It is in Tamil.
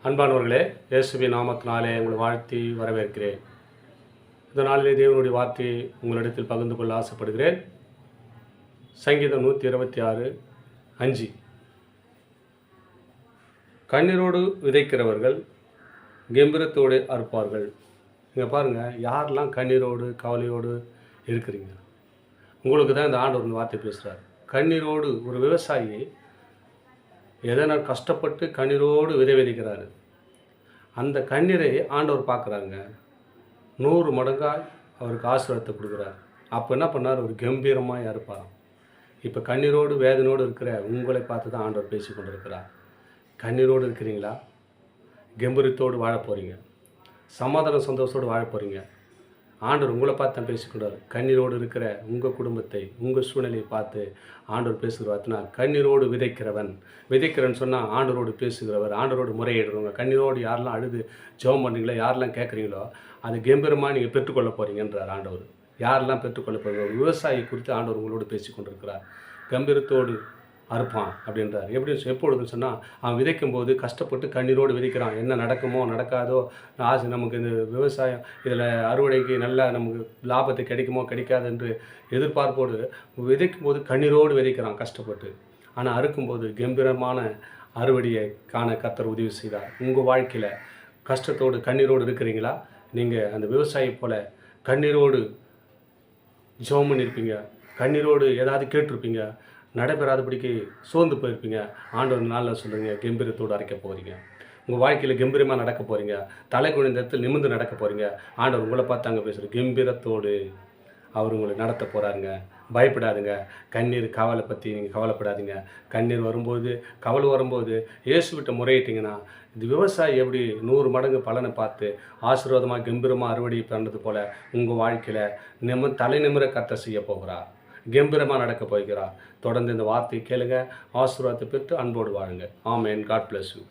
அன்பானவர்களே, இயேசுவின் நாமத்தினாலே உங்களை வாழ்த்தி வரவேற்கிறேன். இந்த நாளிலே தேவனுடைய வார்த்தையை உங்களிடத்தில் பகிர்ந்து கொள்ள ஆசைப்படுகிறேன். சங்கீதம் 126:5. கண்ணீரோடு விதைக்கிறவர்கள் கெம்பீரத்தோடு அறுப்பார்கள். இங்கே பாருங்கள், யாரெல்லாம் கண்ணீரோடு கவலையோடு இருக்கிறீங்க, உங்களுக்கு தான் இந்த ஆண்டவர் வார்த்தை பேசுகிறார். கண்ணீரோடு ஒரு விவசாயி எதனா கஷ்டப்பட்டு கண்ணீரோடு விதைக்கிறாரு. அந்த கண்ணீரை ஆண்டவர் பார்க்குறாங்க, 100 மடங்காக அவருக்கு ஆசீர்வாதத்தை கொடுக்குறாரு. அப்போ என்ன பண்ணார்? ஒரு கம்பீரமாக இருப்பாராம். இப்போ கண்ணீரோடு வேதனோடு இருக்கிற உங்களை பார்த்து தான் ஆண்டவர் பேசி கொண்டு இருக்கிறார். கண்ணீரோடு இருக்கிறீங்களா? கம்பீரத்தோடு வாழ போகிறீங்க, சமாதான சந்தோஷத்தோடு வாழ போகிறீங்க. ஆண்டவர் உங்களை பார்த்து தான் பேசிக்கொண்டார். கண்ணீரோடு இருக்கிற உங்கள் குடும்பத்தை, உங்கள் சூழ்நிலையை பார்த்து ஆண்டவர் பேசுகிறவார்னா, கண்ணீரோடு விதைக்கிறன்னு சொன்னால் ஆண்டவரோடு பேசுகிறவர், ஆண்டவரோடு முறையிடுறவங்க. கண்ணீரோடு யாரெல்லாம் அழுது ஜெபம் பண்ணுறீங்களோ, யாரெல்லாம் கேட்குறீங்களோ, அது கம்பீரமாக நீங்கள் பெற்றுக்கொள்ள போகிறீங்கன்றார் ஆண்டவர். யாரெல்லாம் பெற்றுக்கொள்ள போகிறீங்க? விவசாயி குறித்து ஆண்டவர் உங்களோடு பேசி கொண்டிருக்கிறார். கம்பீரத்தோடு அறுப்பான் அப்படின்றார். எப்பொழுதுன்னு சொன்னால், அவன் விதைக்கும் போது கஷ்டப்பட்டு கண்ணீரோடு விதைக்கிறான். என்ன நடக்குமோ நடக்காதோ, ஆசை நமக்கு இந்த விவசாயம் இதில் அறுவடைக்கு நல்லா நமக்கு லாபத்தை கிடைக்குமோ கிடைக்காது என்று எதிர்பார்ப்போடு விதைக்கும் போது கண்ணீரோடு விதைக்கிறான் கஷ்டப்பட்டு. ஆனால் அறுக்கும்போது கம்பீரமான அறுவடையை காண கர்த்தர் உதவி செய்தார். உங்கள் வாழ்க்கையில் கஷ்டத்தோடு கண்ணீரோடு இருக்கிறீங்களா? நீங்கள் அந்த விவசாயி போல் கண்ணீரோடு ஜெபம் பண்ணியிருப்பீங்க, கண்ணீரோடு ஏதாவது கேட்டிருப்பீங்க, நடைபெறாதபடிக்கு சோர்ந்து போயிருப்பீங்க. ஆண்டவர் நாளில் சொல்கிறீங்க, கம்பீரத்தோடு அரைக்க போகிறீங்க. உங்கள் வாழ்க்கையில் கம்பீரமாக நடக்க போகிறீங்க, தலை குனிந்த இடத்தில் நிமிர்ந்து நடக்க போகிறீங்க. ஆண்டவர் உங்களை பார்த்தாங்க பேசுகிற கம்பீரத்தோடு அவர் உங்களை நடத்த போகிறாருங்க. பயப்படாதுங்க. கண்ணீர் கவலை பற்றி நீங்கள் கவலைப்படாதீங்க. கண்ணீர் வரும்போது, கவலை வரும்போது இயேசுவிட்ட முறையிட்டிங்கன்னா, இது விவசாயி எப்படி 100 மடங்கு பலனை பார்த்து ஆசீர்வாதமாக கம்பீரமாக அறுவடை பண்ணுறது போல் உங்கள் வாழ்க்கையில் தலை நிமிர கர்த்தர் செய்ய போகிறார். கம்பீரமாக நடக்க போகிறார். தொடர்ந்து இந்த வார்த்தையை கேளுங்க, ஆசீர்வாதத்தை பெற்று அன்போடு வாழுங்க. ஆமென். God bless you.